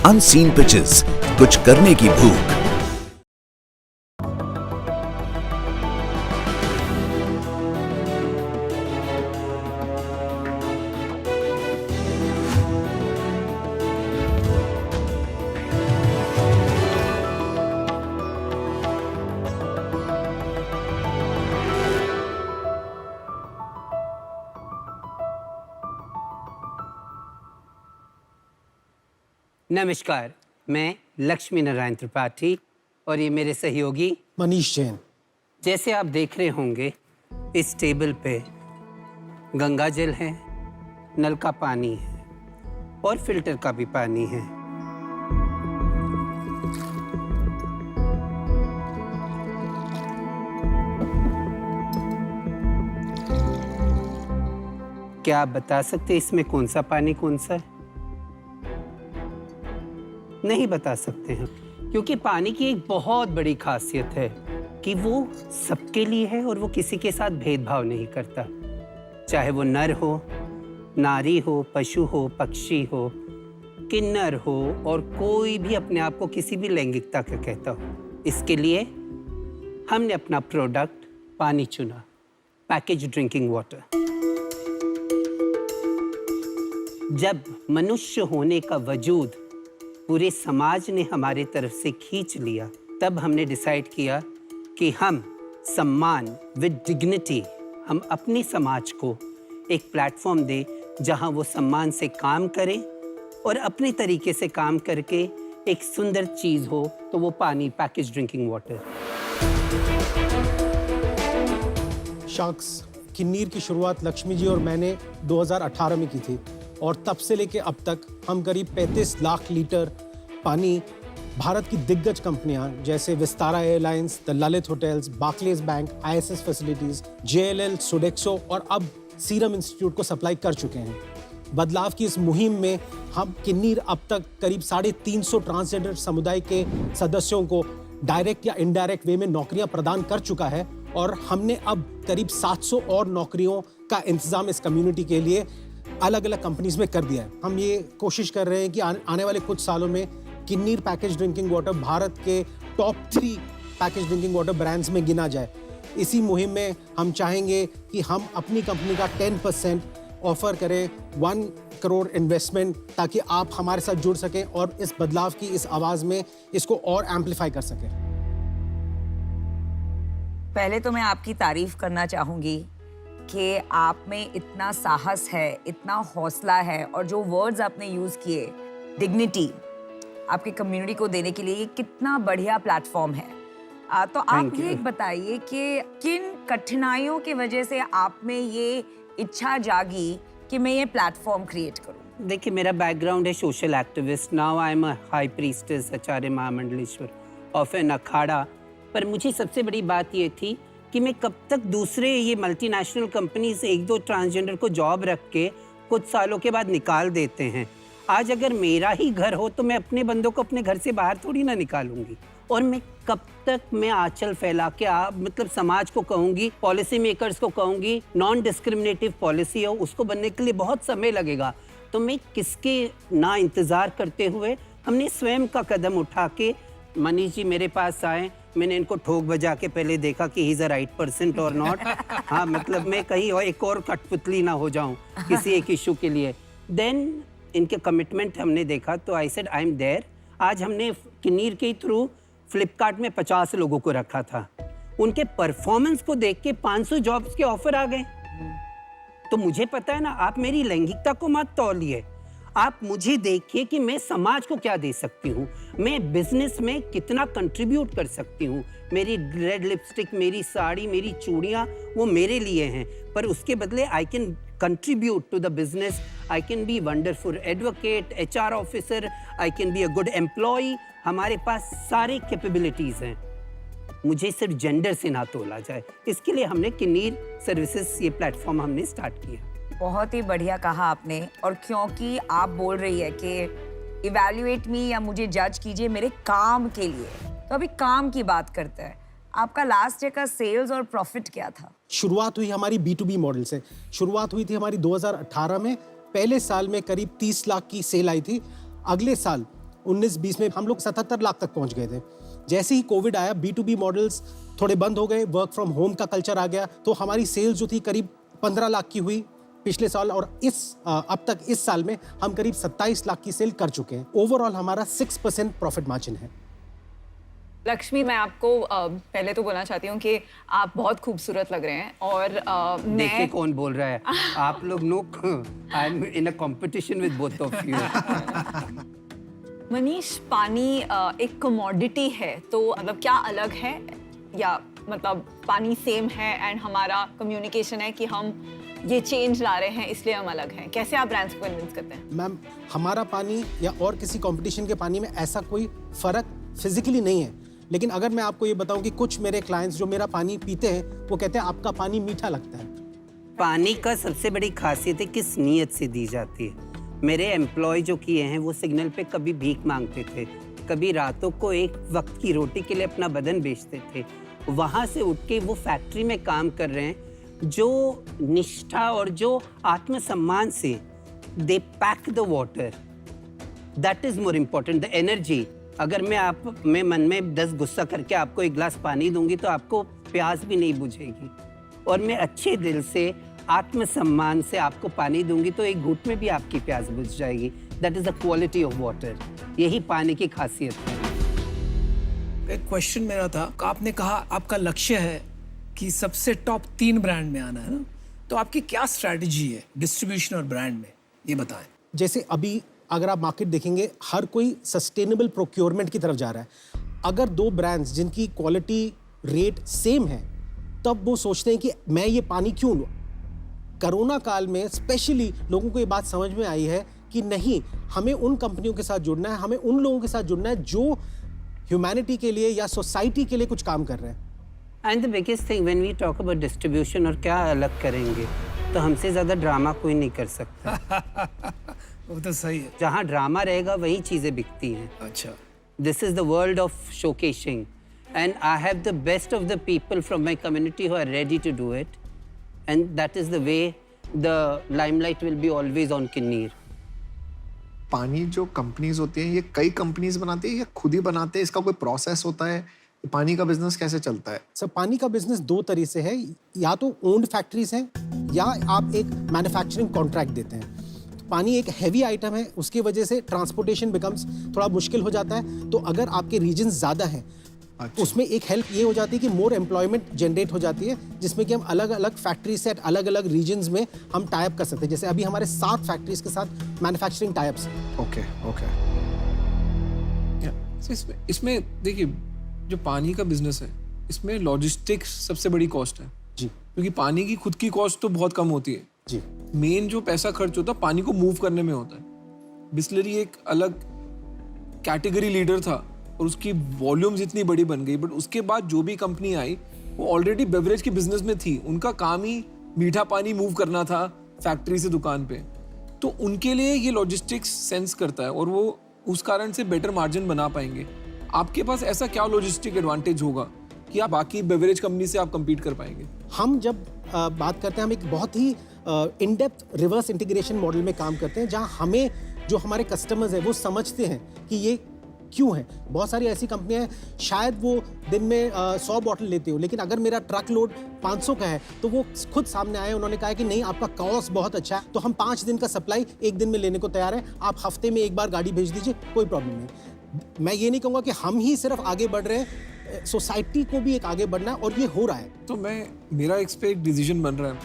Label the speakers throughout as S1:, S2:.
S1: Unseen pitches, कुछ करने की भूख।
S2: नमस्कार, मैं लक्ष्मी नारायण त्रिपाठी और ये मेरे सहयोगी
S3: मनीष जैन।
S2: जैसे आप देख रहे होंगे इस टेबल पे गंगा जल है, नल का पानी है और फिल्टर का भी पानी है। क्या आप बता सकते इसमें कौन सा पानी कौन सा है? नहीं बता सकते हैं, क्योंकि पानी की एक बहुत बड़ी खासियत है कि वो सबके लिए है और वो किसी के साथ भेदभाव नहीं करता। चाहे वो नर हो, नारी हो, पशु हो, पक्षी हो, किन्नर हो और कोई भी अपने आप को किसी भी लैंगिकता का कहता हो। इसके लिए हमने अपना प्रोडक्ट पानी चुना, पैकेज ड्रिंकिंग वाटर। जब मनुष्य होने का वजूद पूरे समाज ने हमारे तरफ से खींच लिया, तब हमने डिसाइड किया कि हम सम्मान विद डिग्निटी हम अपने समाज को एक प्लेटफॉर्म दें जहां वो सम्मान से काम करें और अपने तरीके से काम करके एक सुंदर चीज़ हो, तो वो पानी, पैकेज ड्रिंकिंग वाटर।
S3: शख्स किन्नीर की शुरुआत लक्ष्मी जी और मैंने 2018 में की थी और तब से लेके अब तक हम करीब 35 लाख लीटर पानी भारत की दिग्गज कंपनियां जैसे Vistara airlines, the Lalit hotels, Barclays bank, ISS facilities, JLL, Sodexo और अब सीरम इंस्टीट्यूट को सप्लाई कर चुके हैं। बदलाव की इस मुहिम में हम किन्नीर अब तक करीब 350 ट्रांसजेंडर समुदाय के सदस्यों को डायरेक्ट या इनडायरेक्ट वे में नौकरियां प्रदान कर चुका है और हमने अब करीब 700 और नौकरियों का इंतजाम इस कम्युनिटी के लिए अलग अलग कंपनीज में कर दिया है। हम ये कोशिश कर रहे हैं कि आने वाले कुछ सालों में किन्नीर पैकेज ड्रिंकिंग वाटर भारत के top 3 package drinking water brands में गिना जाए। इसी मुहिम में हम चाहेंगे कि हम अपनी कंपनी का 10% ऑफर करें, 1 करोड़ इन्वेस्टमेंट, ताकि आप हमारे साथ जुड़ सकें और इस बदलाव की इस आवाज़ में इसको और एम्पलीफाई कर सकें।
S4: पहले तो मैं आपकी तारीफ करना चाहूँगी कि आप में इतना साहस है, इतना हौसला है और जो वर्ड्स आपने यूज़ किए, डिग्निटी आपकी कम्युनिटी को देने के लिए, ये कितना बढ़िया प्लेटफॉर्म है। तो आप ये बताइए कि किन कठिनाइयों की वजह से आप में ये इच्छा जागी कि मैं ये प्लेटफॉर्म क्रिएट करूं?
S2: देखिए, मेरा बैकग्राउंड है social activist. Now I am a high priestess, Acharya Mahamandaleshwar of an अखाड़ा। पर मुझे सबसे बड़ी बात ये थी कि मैं कब तक दूसरे ये मल्टीनेशनल कंपनी से 1-2 ट्रांसजेंडर को जॉब रख के कुछ सालों के बाद निकाल देते हैं। आज अगर मेरा ही घर हो तो मैं अपने बंदों को अपने घर से बाहर थोड़ी ना निकालूंगी। और मैं कब तक मैं आंचल फैला के मतलब समाज को कहूँगी, पॉलिसी मेकर्स को कहूँगी नॉन डिस्क्रिमिनेटिव पॉलिसी हो, उसको बनने के लिए बहुत समय लगेगा। तो मैं किसके ना इंतज़ार करते हुए हमने स्वयं का कदम उठा के, मनीष जी मेरे पास आए, मैंने इनको ठोक बजा के पहले देखा कि he is a right person और नॉट। हाँ, मतलब मैं कहीं और एक और कठपुतली ना हो जाऊं किसी एक इशू के लिए। देन इनके कमिटमेंट हमने देखा तो I said I am there. आज हमने किन्नीर के थ्रू फ्लिपकार्ट में 50 लोगों को रखा था। उनके परफॉर्मेंस को देख के 500 जॉब्स के ऑफर आ गए। तो मुझे पता है ना, आप मेरी लैंगिकता को मत तौलिए, आप मुझे देखिए कि मैं समाज को क्या दे सकती हूँ, मैं बिजनेस में कितना कंट्रीब्यूट कर सकती हूँ। मेरी रेड लिपस्टिक, मेरी साड़ी, मेरी चूड़ियाँ वो मेरे लिए हैं, पर उसके बदले I can contribute to the business. I can be wonderful advocate, HR officer, I can be a good employee. हमारे पास सारे कैपेबिलिटीज हैं, मुझे सिर्फ जेंडर से ना तोला जाए। इसके लिए हमने किन्नीर सर्विसेज ये प्लेटफॉर्म हमने स्टार्ट किया।
S4: बहुत ही बढ़िया कहा आपने। और क्योंकि आप बोल रही है कि इवैल्यूएट मी या मुझे जज कीजिए मेरे काम के लिए, तो अभी काम की बात करते हैं। आपका लास्ट ईयर का सेल्स और प्रॉफिट क्या था?
S3: शुरुआत हुई हमारी B2B मॉडल से। शुरुआत हुई थी हमारी 2018 में। पहले साल में करीब 30 लाख की सेल आई थी। अगले साल 19-20 में हम लोग 77 लाख तक पहुंच गए थे। जैसे ही कोविड आया, B2B मॉडल्स थोड़े बंद हो गए, वर्क फ्रॉम होम का कल्चर आ गया, तो हमारी सेल्स जो थी करीब 15 लाख की हुई पिछले साल, और अब तक इस साल में हम करीब 27 लाख की सेल कर चुके हैं। ओवरऑल हमारा 6% प्रॉफिट मार्जिन है।
S5: लक्ष्मी, मैं आपको पहले तो बोलना चाहती हूँ कि आप बहुत खूबसूरत लग रहे हैं, और
S2: देखिए
S5: मैं
S2: कौन बोल रहा है। आप लोग I am in a competition with both of you.
S5: Manish, पानी एक कमोडिटी है, तो मतलब क्या अलग है, या मतलब पानी सेम है एंड हमारा कम्युनिकेशन है कि हम ये चेंज ला रहे हैं इसलिए हम अलग हैं? कैसे आप ब्रांड्स को कन्विंस करते हैं?
S3: मैम, हमारा पानी या और किसी कंपटीशन के पानी में ऐसा कोई फर्क फिजिकली नहीं है, लेकिन अगर मैं आपको ये बताऊं कि कुछ मेरे क्लाइंट्स जो मेरा पानी पीते हैं वो कहते हैं आपका पानी मीठा लगता है।
S2: पानी का सबसे बड़ी खासियत है किस नीयत से दी जाती है। मेरे एम्प्लॉय जो किए हैं वो सिग्नल पे कभी भीख मांगते थे, कभी रातों को एक वक्त की रोटी के लिए अपना बदन बेचते थे। वहाँ से उठ के वो फैक्ट्री में काम कर रहे हैं, जो निष्ठा और जो आत्मसम्मान से they pack the water, that is more important. The energy, अगर मैं मन में 10 गुस्सा करके आपको एक गिलास पानी दूंगी तो आपको प्यास भी नहीं बुझेगी, और मैं अच्छे दिल से आत्मसम्मान से आपको पानी दूंगी तो एक घूंट में भी आपकी प्यास बुझ जाएगी। That is the quality of water. यही पानी की खासियत है।
S6: एक क्वेश्चन मेरा था, आपने कहा आपका लक्ष्य है कि सबसे टॉप 3 ब्रांड में आना है ना, तो आपकी क्या स्ट्रैटेजी है डिस्ट्रीब्यूशन और ब्रांड में, ये बताएं।
S3: जैसे अभी अगर आप मार्केट देखेंगे, हर कोई सस्टेनेबल प्रोक्योरमेंट की तरफ जा रहा है। अगर 2 ब्रांड्स जिनकी क्वालिटी रेट सेम है, तब वो सोचते हैं कि मैं ये पानी क्यों लूँ। कोरोना काल में स्पेशली लोगों को ये बात समझ में आई है कि नहीं, हमें उन कंपनियों के साथ जुड़ना है, हमें उन लोगों के साथ जुड़ना है जो ह्यूमैनिटी के लिए या सोसाइटी के लिए कुछ काम कर रहे हैं।
S2: And the biggest thing when we talk about distribution और क्या अलग करेंगे, तो हमसे ज़्यादा ड्रामा कोई नहीं कर सकता।
S6: वो तो सही है।
S2: जहाँ ड्रामा रहेगा वही चीज़ें बिकती हैं।
S6: अच्छा,
S2: This is the world of showcasing, and I have the best of the people from my community who are ready to do it, and that is the way the limelight will be always on Kinnear.
S7: पानी जो companies होती हैं, ये कई companies बनाती है या खुद ही बनाते हैं? इसका कोई प्रोसेस होता है? पानी का बिजनेस कैसे चलता है?
S3: सर, पानी का बिजनेस 2 तरीके से है, या तो ओन्ड फैक्ट्रीज हैं या आप एक मैन्युफैक्चरिंग कॉन्ट्रैक्ट देते हैं। तो पानी एक हैवी आइटम है, उसकी वजह से ट्रांसपोर्टेशन बिकम्स थोड़ा मुश्किल हो जाता है। तो अगर आपके रीजन ज़्यादा हैं, उसमें एक हेल्प ये हो जाती है कि मोर एम्प्लॉयमेंट जनरेट हो जाती है, जिसमें कि हम अलग अलग फैक्ट्री से अलग अलग रीजन्स में हम टाइप कर सकते हैं। जैसे अभी हमारे 7 फैक्ट्रीज के साथ मैन्युफैक्चरिंग टाइप्स हैं।
S7: ओके।
S8: इसमें देखिए, जो पानी का बिजनेस है, इसमें लॉजिस्टिक्स सबसे बड़ी कॉस्ट है
S3: जी,
S8: क्योंकि पानी की खुद की कॉस्ट तो बहुत कम होती है
S3: जी।
S8: मेन जो पैसा खर्च होता है पानी को मूव करने में होता है। बिस्लरी एक अलग कैटेगरी लीडर था और उसकी वॉल्यूम्स इतनी बड़ी बन गई, बट उसके बाद जो भी कंपनी आई वो ऑलरेडी बेवरेज के बिजनेस में थी। उनका काम ही मीठा पानी मूव करना था फैक्ट्री से दुकान पे, तो उनके लिए ये लॉजिस्टिक्स सेंस करता है और वो उस कारण से बेटर मार्जिन बना पाएंगे। आपके पास ऐसा क्या लॉजिस्टिक एडवांटेज होगा कि आप बाकी बेवरेज कंपनी से आप compete कर पाएंगे?
S3: हम जब बात करते हैं, हम एक बहुत ही in depth reverse integration model में काम करते हैं, जहां हमें जो हमारे कस्टमर्स हैं वो समझते हैं कि ये क्यों है। बहुत सारी ऐसी कंपनियां हैं, शायद वो दिन में 100 बॉटल लेते हो, लेकिन अगर मेरा ट्रक लोड 500 का है तो वो खुद सामने आए, उन्होंने कहा कि नहीं, आपका कॉस्ट बहुत अच्छा है, तो हम 5 दिन का सप्लाई 1 दिन में लेने को तैयार है, आप हफ्ते में 1 बार गाड़ी भेज दीजिए, कोई प्रॉब्लम नहीं। मैं ये नहीं कहूँगा कि हम ही सिर्फ आगे बढ़ रहे हैं, सोसाइटी को भी एक आगे बढ़ना है और ये हो रहा है।
S8: तो मेरा इस पे एक डिसीजन बन रहा है।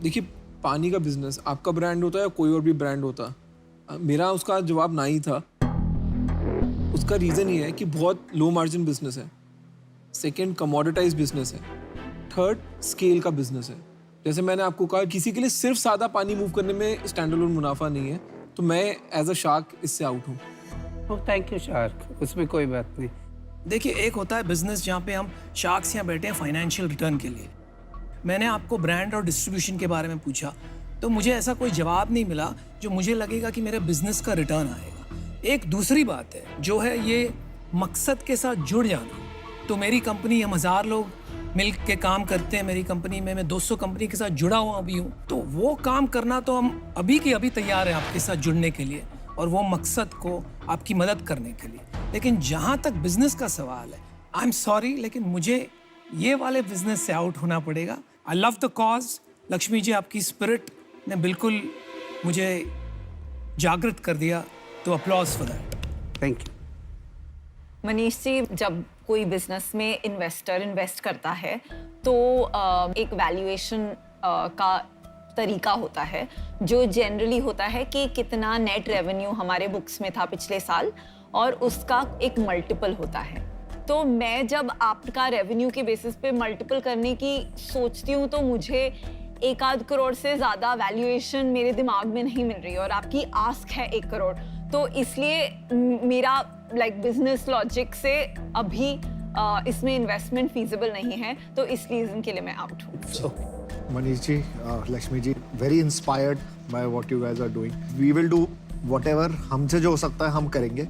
S8: देखिए, पानी का बिजनेस आपका ब्रांड होता है या कोई और भी ब्रांड होता, मेरा उसका जवाब ना ही था। उसका रीज़न ये है कि बहुत लो मार्जिन बिजनेस है, सेकंड कमोडिटाइज बिजनेस है, थर्ड स्केल का बिजनेस है। जैसे मैंने आपको कहा, किसी के लिए सिर्फ सादा पानी मूव करने में स्टैंडअलोन मुनाफा नहीं है, तो मैं एज अ शार्क इससे आउट हूँ।
S2: ओह, थैंक यू शार्क, उसमें कोई बात नहीं।
S6: देखिए, एक होता है बिजनेस जहाँ पे हम शार्क्स यहाँ बैठे हैं फाइनेंशियल रिटर्न के लिए। मैंने आपको ब्रांड और डिस्ट्रीब्यूशन के बारे में पूछा, तो मुझे ऐसा कोई जवाब नहीं मिला जो मुझे लगेगा कि मेरे बिजनेस का रिटर्न आएगा। एक दूसरी बात है जो है ये मकसद के साथ जुड़ जाना। तो मेरी कंपनी, हम 1000 लोग मिल के काम करते हैं मेरी कंपनी में, मैं 200 कंपनी के साथ जुड़ा हुआ भी हूँ, तो वो काम करना तो हम अभी की अभी तैयार हैं आपके साथ जुड़ने के लिए। और वो मकसद को आपकी मदद करने के लिए। लेकिन जहाँ तक बिजनेस का सवाल है, आई एम सॉरी, लेकिन मुझे ये वाले बिजनेस से आउट होना पड़ेगा। I love the cause. Lakshmi ji, आपकी स्पिरिट ने बिल्कुल मुझे जागृत कर दिया, तो applause for that.
S2: Thank you.
S5: Manish ji, जब कोई बिजनेस में इन्वेस्टर इन्वेस्ट करता है तो एक वैल्यूएशन का तरीका होता है जो जनरली होता है कि कितना नेट रेवेन्यू हमारे बुक्स में था पिछले साल, और उसका एक मल्टीपल होता है। तो मैं जब आपका रेवेन्यू के बेसिस पे मल्टीपल करने की सोचती हूँ तो मुझे 1-8 करोड़ से ज़्यादा वैल्यूएशन मेरे दिमाग में नहीं मिल रही है, और आपकी आस्क है 1 करोड़। तो इसलिए मेरा बिजनेस लॉजिक से अभी इसमें इन्वेस्टमेंट फीजिबल नहीं है, तो इस रीज़न के लिए मैं आउट हूँ।
S7: Manish ji, Lakshmi ji, very inspired by what you guys are doing. We will do whatever हमसे जो हो सकता है हम करेंगे.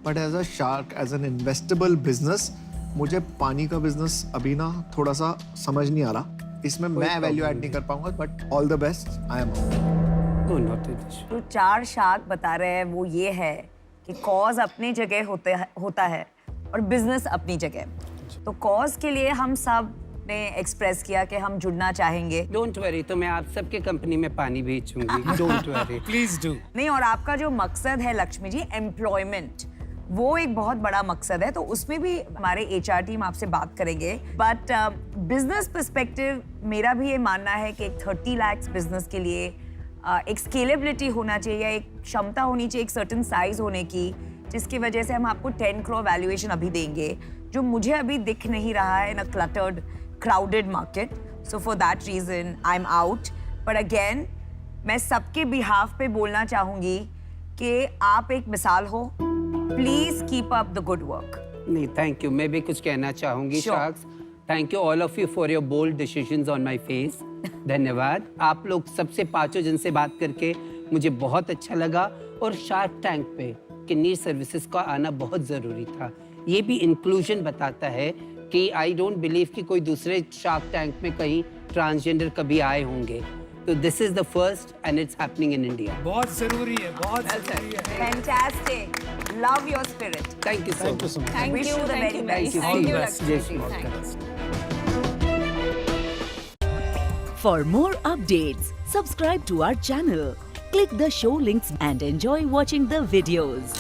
S7: But as a shark, as an investable business, मुझे पानी का business अभी ना थोड़ा सा समझ नहीं आ रहा. इसमें मैं वैल्यू ऐड नहीं कर पाऊंगा. But all the best. I am out.
S2: Oh, not an issue.
S4: जो 4 शार्क बता रहे हैं वो ये है कि कॉज अपनी जगह होता है और बिजनेस अपनी जगह। तो कॉज के लिए हम सब ने एक्सप्रेस किया कि हम जुड़ना चाहेंगे।
S2: डोंट वरी, तो मैं आप सबके कंपनी में पानी बेचूंगी। Don't worry,
S6: please do.
S4: नहीं, और आपका जो मकसद है लक्ष्मी जी, एम्प्लॉयमेंट, वो एक बहुत बड़ा मकसद है, तो उसमें भी हमारे HR टीम आपसे बात करेंगे। बट बिजनेस पर्सपेक्टिव मेरा भी ये मानना है कि एक 30 लाख बिजनेस के लिए एक स्केलेबिलिटी होना चाहिए, या एक क्षमता होनी चाहिए एक सर्टेन साइज होने की, जिसकी वजह से हम आपको 10 करोड़ वैल्यूएशन अभी देंगे, जो मुझे अभी दिख नहीं रहा है इन अ cluttered crowded market. So for that reason I'm out. But again, मैं सबके behalf पे बोलना चाहूँगी कि आप एक मिसाल हो. Please keep up the good work.
S2: नहीं, थैंक यू। मैं भी कुछ कहना चाहूँगी।
S4: Sure.
S2: Sharks, thank you all of you for your bold decisions on my face. धन्यवाद। आप लोग सबसे 5 जन से बात करके मुझे बहुत अच्छा लगा, और शार्क टैंक पे किन्नर सर्विसेज का आना बहुत ज़रूरी था। ये भी इंक्लूजन बताता है कि आई डोंट बिलीव कि कोई दूसरे शार्क टैंक में कहीं ट्रांसजेंडर कभी आए होंगे। तो this is the first and it's happening in India.
S6: बहुत जरूरी है, बहुत जरूरी है।
S4: Fantastic. Love your spirit.
S2: Thank you so much.
S5: Thank
S4: Wish
S5: you,
S4: you the
S5: thank
S4: very
S5: you,
S4: best.
S5: guys.
S2: All
S5: Thank
S2: the
S5: you,
S2: best.
S5: Lakshmi
S2: Yes,
S5: ji.
S2: all the
S5: Thank you.
S2: best.
S9: For more updates, subscribe to our channel, click the show links and enjoy watching the videos.